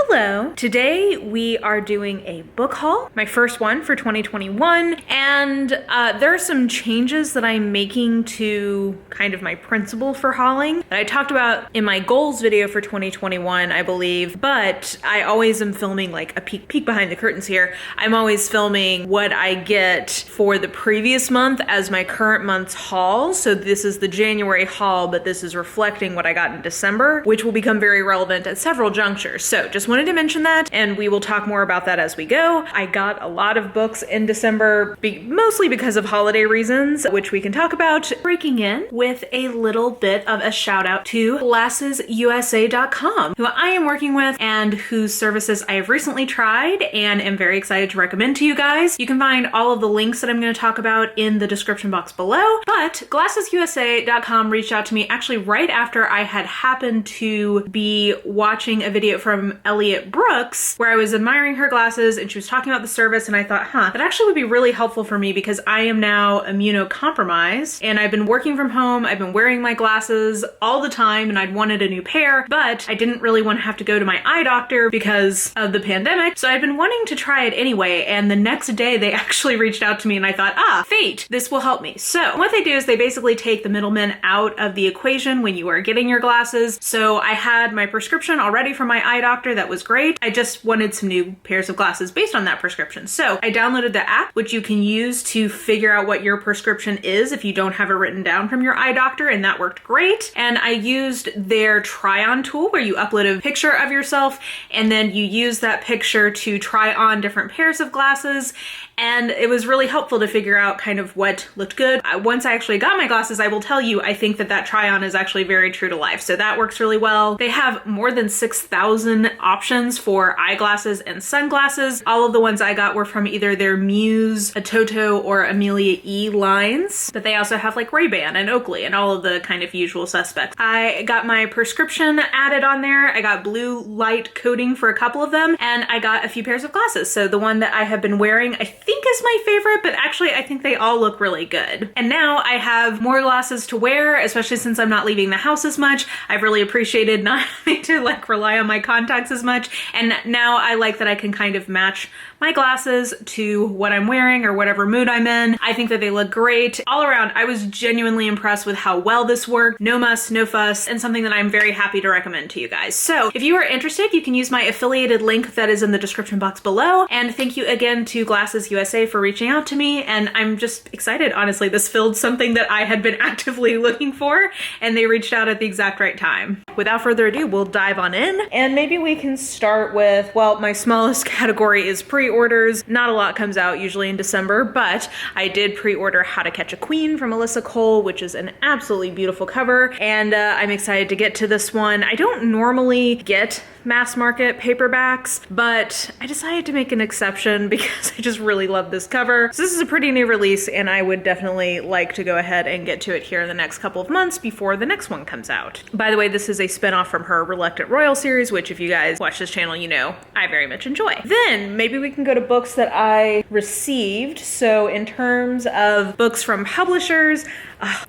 Hello. Today we are doing a book haul, my first one for 2021, and there are some changes that I'm making to kind of my principle for hauling that I talked about in my goals video for 2021, I believe, but I always am filming like a peek behind the curtains here. I'm always filming what I get for the previous month as my current month's haul. So this is the January haul, but this is reflecting what I got in December, which will become very relevant at several junctures. So just wanted to mention that, and we will talk more about that as we go. I got a lot of books in December, mostly because of holiday reasons, which we can talk about. Breaking in with a little bit of a shout out to GlassesUSA.com, who I am working with and whose services I have recently tried and am very excited to recommend to you guys. You can find all of the links that I'm going to talk about in the description box below, but GlassesUSA.com reached out to me actually right after I had happened to be watching a video from Elliot Brooks where I was admiring her glasses and she was talking about the service, and I thought, that actually would be really helpful for me because I am now immunocompromised and I've been working from home. I've been wearing my glasses all the time and I'd wanted a new pair, but I didn't really want to have to go to my eye doctor because of the pandemic. So I've been wanting to try it anyway, and the next day they actually reached out to me and I thought, fate, this will help me. So what they do is they basically take the middlemen out of the equation when you are getting your glasses. So I had my prescription already from my eye doctor. That was great. I just wanted some new pairs of glasses based on that prescription. So I downloaded the app, which you can use to figure out what your prescription is if you don't have it written down from your eye doctor, and that worked great. And I used their try-on tool where you upload a picture of yourself and then you use that picture to try on different pairs of glasses. And it was really helpful to figure out kind of what looked good. Once I actually got my glasses, I will tell you, I think that try-on is actually very true to life. So that works really well. They have more than 6,000 options for eyeglasses and sunglasses. All of the ones I got were from either their Muse, Atoto, or Amelia E lines. But they also have like Ray-Ban and Oakley and all of the kind of usual suspects. I got my prescription added on there. I got blue light coating for a couple of them, and I got a few pairs of glasses. So the one that I have been wearing, I think is my favorite, but actually I think they all look really good. And now I have more glasses to wear, especially since I'm not leaving the house as much. I've really appreciated not having to like rely on my contacts as much. And now I like that I can kind of match my glasses to what I'm wearing or whatever mood I'm in. I think that they look great. All around, I was genuinely impressed with how well this worked. No muss, no fuss, and something that I'm very happy to recommend to you guys. So if you are interested, you can use my affiliated link that is in the description box below. And thank you again to Glasses USA for reaching out to me. And I'm just excited, honestly. This filled something that I had been actively looking for, and they reached out at the exact right time. Without further ado, we'll dive on in. And maybe we can start with, well, my smallest category is pre-orders. Not a lot comes out usually in December, but I did pre-order How to Catch a Queen from Alyssa Cole, which is an absolutely beautiful cover. And I'm excited to get to this one. I don't normally get mass market paperbacks, but I decided to make an exception because I just really love this cover. So this is a pretty new release, and I would definitely like to go ahead and get to it here in the next couple of months before the next one comes out. By the way, this is a spinoff from her Reluctant Royal series, which if you guys watch this channel, you know I very much enjoy. Then maybe we can go to books that I received. So in terms of books from publishers,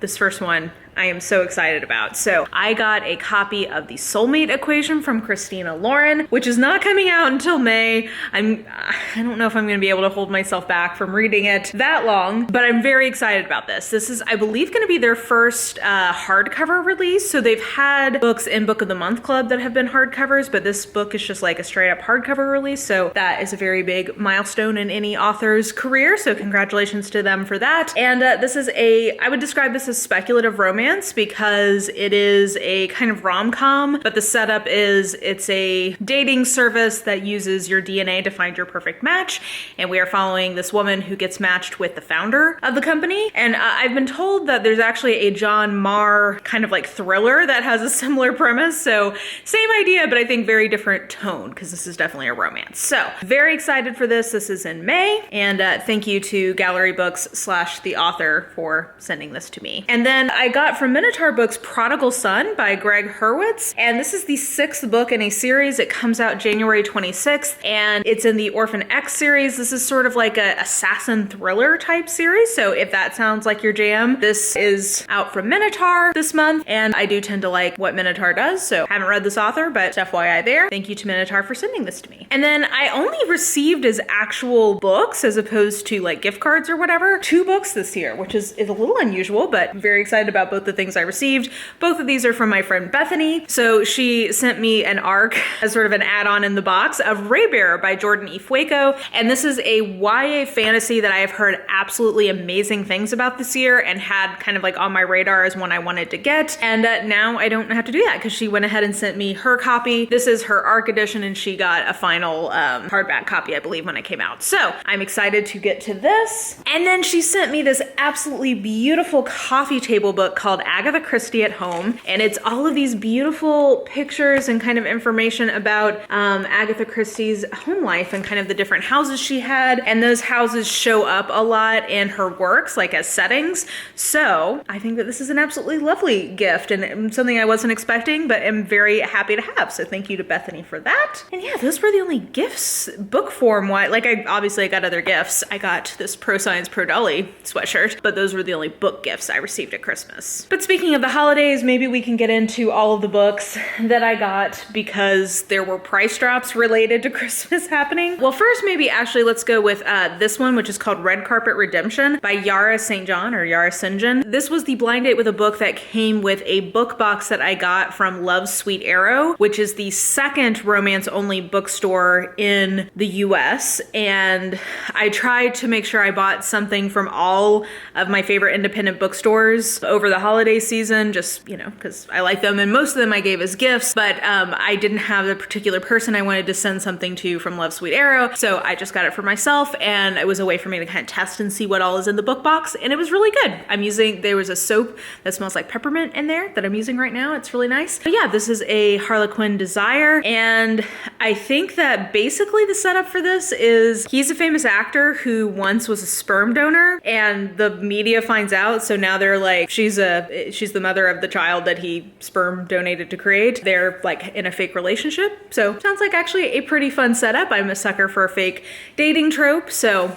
this first one I am so excited about. So I got a copy of The Soulmate Equation from Christina Lauren, which is not coming out until May. I don't know if I'm going to be able to hold myself back from reading it that long, but I'm very excited about this. This is, I believe, going to be their first hardcover release. So they've had books in Book of the Month Club that have been hardcovers, but this book is just like a straight up hardcover release. So that is a very big milestone in any author's career. So congratulations to them for that. And this is I would describe this as speculative romance because it is a kind of rom-com, but the setup is it's a dating service that uses your DNA to find your perfect match. And we are following this woman who gets matched with the founder of the company. And I've been told that there's actually a John Marr kind of like thriller that has a similar premise. So same idea, but I think very different tone because this is definitely a romance. So very excited for this. This is in May. And thank you to Gallery Books / the author for sending this to me. And then I got got from Minotaur Books Prodigal Son by Greg Hurwitz, and this is the 6th book in a series. It comes out January 26th, and it's in the Orphan X series. This is sort of like a assassin thriller type series, so if that sounds like your jam, this is out from Minotaur this month, and I do tend to like what Minotaur does, so haven't read this author, but FYI there. Thank you to Minotaur for sending this to me. And then I only received as actual books as opposed to like gift cards or whatever, 2 books this year, which is a little unusual, but I'm very excited about both the things I received. Both of these are from my friend Bethany. So she sent me an ARC as sort of an add-on in the box of Raybearer by Jordan E. Fueco. And this is a YA fantasy that I have heard absolutely amazing things about this year and had kind of like on my radar as one I wanted to get. And now I don't have to do that because she went ahead and sent me her copy. This is her ARC edition and she got a final hardback copy, I believe, when it came out. So I'm excited to get to this. And then she sent me this absolutely beautiful coffee table book called Agatha Christie at Home. And it's all of these beautiful pictures and kind of information about Agatha Christie's home life and kind of the different houses she had. And those houses show up a lot in her works, like as settings. So I think that this is an absolutely lovely gift and something I wasn't expecting, but am very happy to have. So thank you to Bethany for that. And yeah, those were the only gifts book form wise. Like I obviously got other gifts. I got this Pro Science Pro Dolly sweatshirt, but those were the only book gifts I received at Christmas. But speaking of the holidays, maybe we can get into all of the books that I got because there were price drops related to Christmas happening. Well, first maybe actually let's go with this one, which is called Red Carpet Redemption by Yara St. John or Yara St. John. This was the blind date with a book that came with a book box that I got from Love's Sweet Arrow, which is the second romance-only bookstore in the US. And I tried to make sure I bought something from all of my favorite independent bookstores over the holiday season, just, you know, because I like them, and most of them I gave as gifts, but I didn't have the particular person I wanted to send something to from Love's Sweet Arrow, so I just got it for myself, and it was a way for me to kind of test and see what all is in the book box, and it was really good. There was a soap that smells like peppermint in there that I'm using right now. It's really nice. But yeah, this is a Harlequin Desire, and I think that basically the setup for this is he's a famous actor who once was a sperm donor, and the media finds out, so now they're like, she's the mother of the child that he sperm donated to create. They're like in a fake relationship. So sounds like actually a pretty fun setup. I'm a sucker for a fake dating trope, so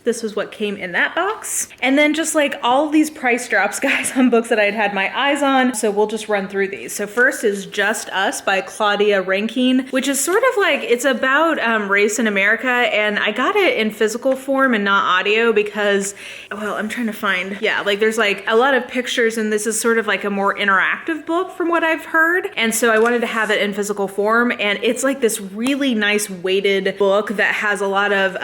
this was what came in that box. And then just like all these price drops, guys, on books that I'd had my eyes on. So we'll just run through these. So first is Just Us by Claudia Rankine, which is sort of like, it's about race in America. And I got it in physical form and not audio because, well, I'm trying to find, yeah, like there's like a lot of pictures and this is sort of like a more interactive book from what I've heard. And so I wanted to have it in physical form. And it's like this really nice weighted book that has a lot of,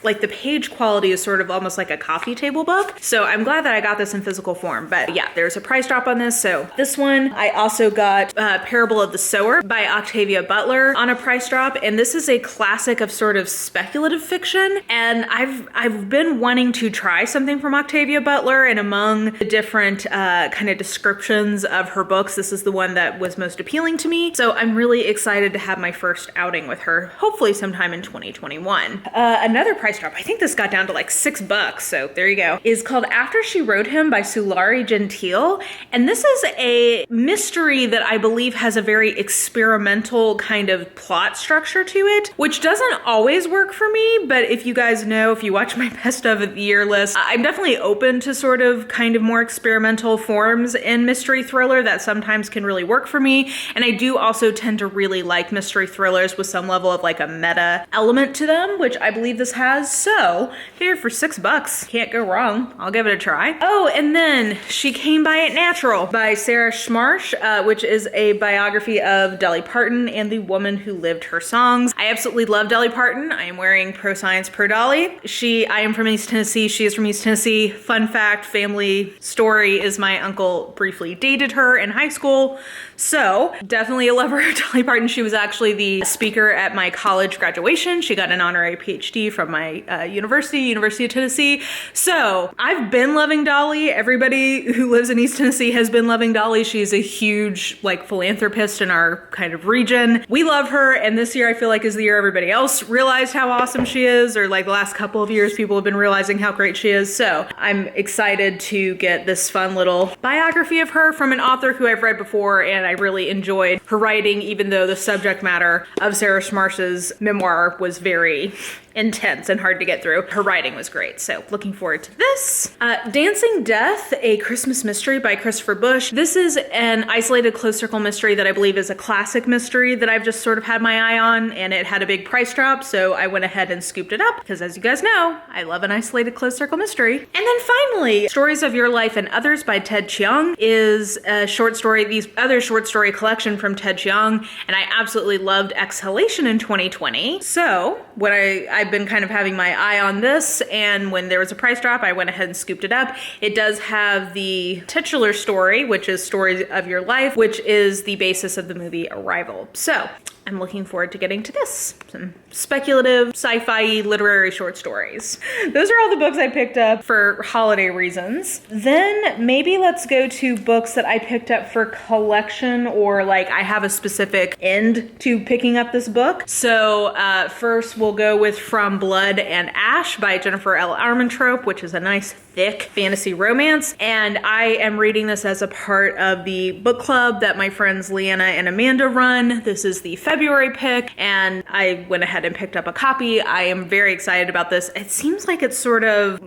like the page quality is sort of almost like a coffee table book. So I'm glad that I got this in physical form, but yeah, there's a price drop on this. So this one, I also got Parable of the Sower by Octavia Butler on a price drop. And this is a classic of sort of speculative fiction. And I've been wanting to try something from Octavia Butler, and among the different kind of descriptions of her books, this is the one that was most appealing to me. So I'm really excited to have my first outing with her, hopefully sometime in 2021. Another price drop, I think this got down to like $6, so there you go, is called After She Wrote Him by Sulari Gentile. And this is a mystery that I believe has a very experimental kind of plot structure to it, which doesn't always work for me, but if you guys know, if you watch my best of the year list, I'm definitely open to sort of kind of more experimental forms in mystery thriller that sometimes can really work for me. And I do also tend to really like mystery thrillers with some level of like a meta element to them, which I believe this has. So here for $6, can't go wrong. I'll give it a try. Oh, and then She Came By It Natural by Sarah Schmarsh, which is a biography of Dolly Parton and the woman who lived her songs. I absolutely love Dolly Parton. I am wearing Pro Science Pro Dolly. I am from East Tennessee. She is from East Tennessee. Fun fact, family story is my uncle briefly dated her in high school. So definitely a lover of Dolly Parton. She was actually the speaker at my college graduation. She got an honorary PhD from my university University of Tennessee. So I've been loving Dolly. Everybody who lives in East Tennessee has been loving Dolly. She's a huge like philanthropist in our kind of region. We love her, and this year I feel like is the year everybody else realized how awesome she is, or like the last couple of years people have been realizing how great she is. So I'm excited to get this fun little biography of her from an author who I've read before, and I really enjoyed her writing, even though the subject matter of Sarah Schmarsh's memoir was very intense and hard to get through. Her writing was great, so looking forward to this. Dancing Death, A Christmas Mystery by Christopher Bush. This is an isolated closed circle mystery that I believe is a classic mystery that I've just sort of had my eye on, and it had a big price drop, so I went ahead and scooped it up, because as you guys know, I love an isolated closed circle mystery. And then finally, Stories of Your Life and Others by Ted Chiang is a short story, these other short story collection from Ted Chiang, and I absolutely loved Exhalation in 2020. So what I've been kind of having my eye on this, and when there was a price drop, I went ahead and scooped it up. It does have the titular story, which is Stories of Your Life, which is the basis of the movie Arrival. So I'm looking forward to getting to this. Some speculative, sci-fi, literary short stories. Those are all the books I picked up for holiday reasons. Then maybe let's go to books that I picked up for collection, or like I have a specific end to picking up this book. So first we'll go with From Blood and Ash by Jennifer L. Armentrope, which is a nice thick fantasy romance. And I am reading this as a part of the book club that my friends Leanna and Amanda run. This is the February pick, and I went ahead and picked up a copy. I am very excited about this. It seems like it's sort of,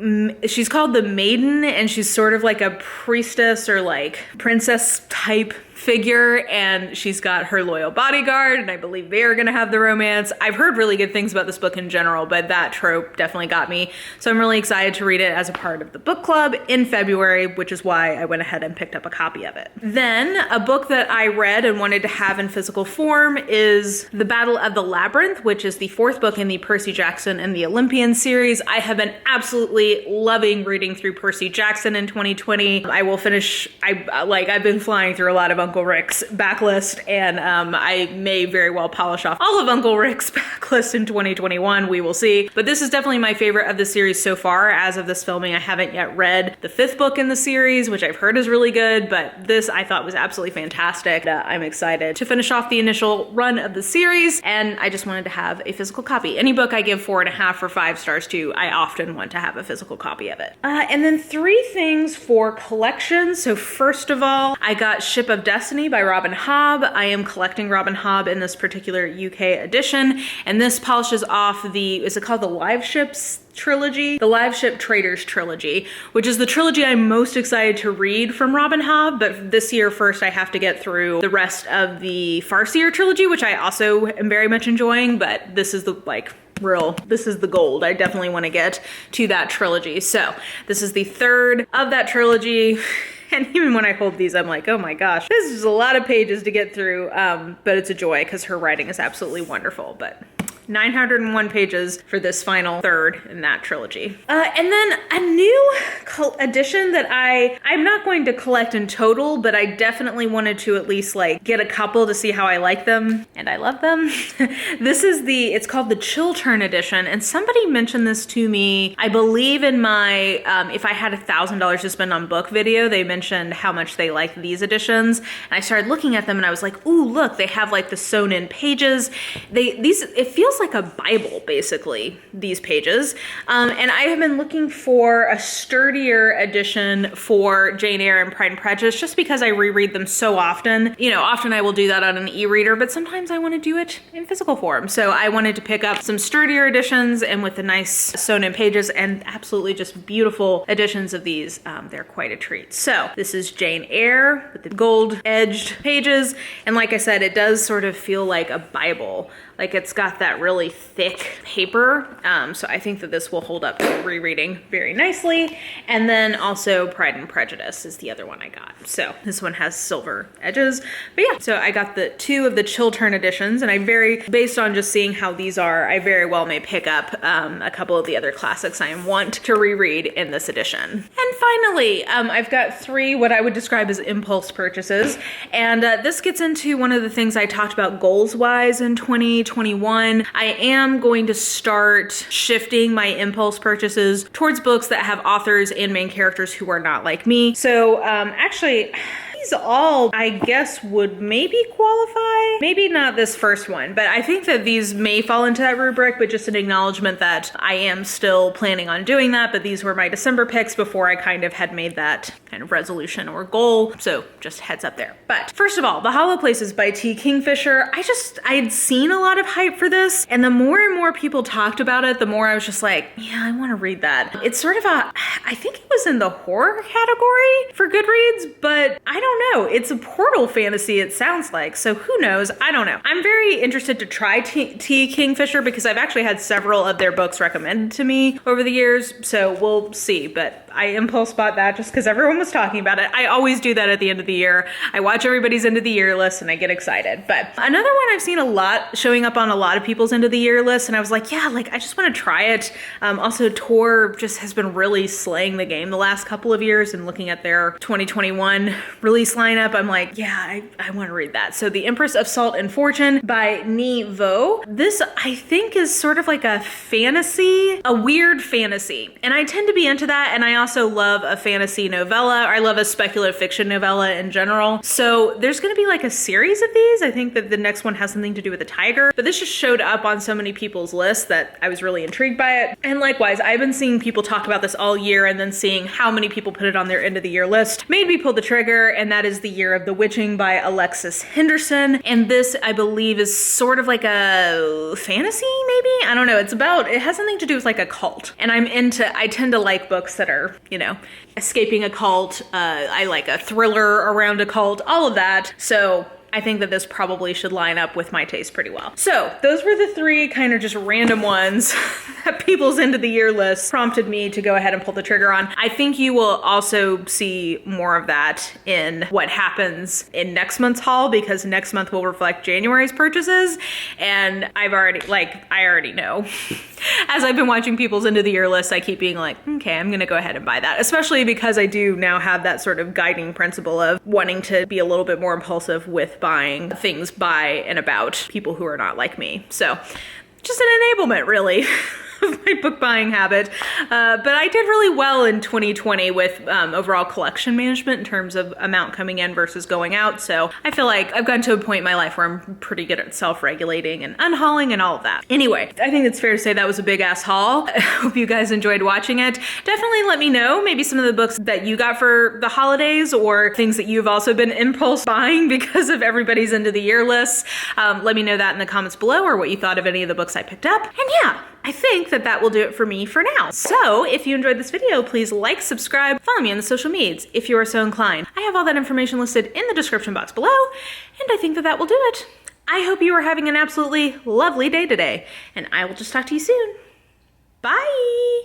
she's called the Maiden, and she's sort of like a priestess or like princess type figure, and she's got her loyal bodyguard, and I believe they are gonna have the romance. I've heard really good things about this book in general, but that trope definitely got me. So I'm really excited to read it as a part of the book club in February, which is why I went ahead and picked up a copy of it. Then a book that I read and wanted to have in physical form is The Battle of the Labyrinth, which is the fourth book in the Percy Jackson and the Olympian series. I have been absolutely loving reading through Percy Jackson in 2020. I will finish, I've been flying through a lot of Uncle Rick's backlist, and I may very well polish off all of Uncle Rick's backlist in 2021. We will see. But this is definitely my favorite of the series so far. As of this filming, I haven't yet read the fifth book in the series, which I've heard is really good, but this I thought was absolutely fantastic. I'm excited to finish off the initial run of the series, and I just wanted to have a physical copy. Any book I give 4.5 or 5 stars to, I often want to have a physical copy of it. And then 3 things for collections. So first of all, I got Ship of Destiny by Robin Hobb. I am collecting Robin Hobb in this particular UK edition, and this polishes off the, is it called the Live Ships trilogy? The Live Ship Traders trilogy, which is the trilogy I'm most excited to read from Robin Hobb, but this year first I have to get through the rest of the Farseer trilogy, which I also am very much enjoying, but this is the this is the gold. I definitely want to get to that trilogy. So this is the third of that trilogy. And even when I hold these, I'm like, oh my gosh, this is a lot of pages to get through, but it's a joy because her writing is absolutely wonderful. But 901 pages for this final third in that trilogy. And then a new edition that I'm not going to collect in total, but I definitely wanted to at least like get a couple to see how I like them, and I love them. This is it's called the Chill Turn edition, and somebody mentioned this to me, I believe in my, if I had $1,000 to spend on book video, they mentioned how much they liked these editions, and I started looking at them and I was like, ooh, look, they have like the sewn in pages. It feels like a Bible, basically, these pages. And I have been looking for a sturdier edition for Jane Eyre and Pride and Prejudice, just because I reread them so often. You know, often I will do that on an e-reader, but sometimes I want to do it in physical form. So I wanted to pick up some sturdier editions and with the nice sewn in pages, and absolutely just beautiful editions of these. They're quite a treat. So this is Jane Eyre with the gold edged pages. And like I said, it does sort of feel like a Bible. Like it's got that really thick paper. So I think that this will hold up to rereading very nicely. And then also Pride and Prejudice is the other one I got. So this one has silver edges. But yeah, so I got the 2 of the Chill Turn editions, and based on just seeing how these are, I very well may pick up a couple of the other classics I want to reread in this edition. And finally, I've got 3 what I would describe as impulse purchases. And this gets into one of the things I talked about goals-wise in 2021. I am going to start shifting my impulse purchases towards books that have authors and main characters who are not like me. So actually, these all, I guess, would maybe qualify. Maybe not this first one, but I think that these may fall into that rubric, but just an acknowledgement that I am still planning on doing that. But these were my December picks before I kind of had made that kind of resolution or goal. So just heads up there. But first of all, The Hollow Places by T. Kingfisher. I'd seen a lot of hype for this, and the more and more people talked about it, the more I was just like, yeah, I want to read that. It's sort of I think it was in the horror category for Goodreads, but I don't know. It's a portal fantasy, it sounds like. So who knows? I don't know. I'm very interested to try T. Kingfisher because I've actually had several of their books recommended to me over the years. So we'll see. But I impulse bought that just because everyone was talking about it. I always do that at the end of the year. I watch everybody's end of the year list and I get excited. But another one I've seen a lot showing up on a lot of people's end of the year list, and I was like, yeah, like I just want to try it. Also, Tor just has been really slaying the game the last couple of years, and looking at their 2021 release lineup, I'm like, yeah, I want to read that. So The Empress of Salt and Fortune by Ni Vo. This, I think, is sort of like a fantasy, a weird fantasy. And I tend to be into that, and I also love a fantasy novella. I love a speculative fiction novella in general. So there's going to be like a series of these. I think that the next one has something to do with a tiger, but this just showed up on so many people's lists that I was really intrigued by it. And likewise, I've been seeing people talk about this all year, and then seeing how many people put it on their end of the year list made me pull the trigger, and that is The Year of the Witching by Alexis Henderson. And this, I believe, is sort of like a fantasy, maybe? I don't know. It has something to do with like a cult. And I tend to like books that are, escaping a cult. I like a thriller around a cult, all of that. So I think that this probably should line up with my taste pretty well. So those were the three kind of just random ones that people's end of the year list prompted me to go ahead and pull the trigger on. I think you will also see more of that in what happens in next month's haul, because next month will reflect January's purchases. And I already know. As I've been watching people's end of the year list, I keep being like, okay, I'm gonna go ahead and buy that. Especially because I do now have that sort of guiding principle of wanting to be a little bit more impulsive with buying things by and about people who are not like me. So just an enablement, really, of my book buying habit. But I did really well in 2020 with overall collection management in terms of amount coming in versus going out. So I feel like I've gotten to a point in my life where I'm pretty good at self-regulating and unhauling and all of that. Anyway, I think it's fair to say that was a big ass haul. I hope you guys enjoyed watching it. Definitely let me know maybe some of the books that you got for the holidays, or things that you've also been impulse buying because of everybody's end of the year lists. Let me know that in the comments below, or what you thought of any of the books I picked up. And yeah, I think that will do it for me for now. So if you enjoyed this video, please like, subscribe, follow me on the social medias if you are so inclined. I have all that information listed in the description box below, and I think that will do it. I hope you are having an absolutely lovely day today, and I will just talk to you soon. Bye!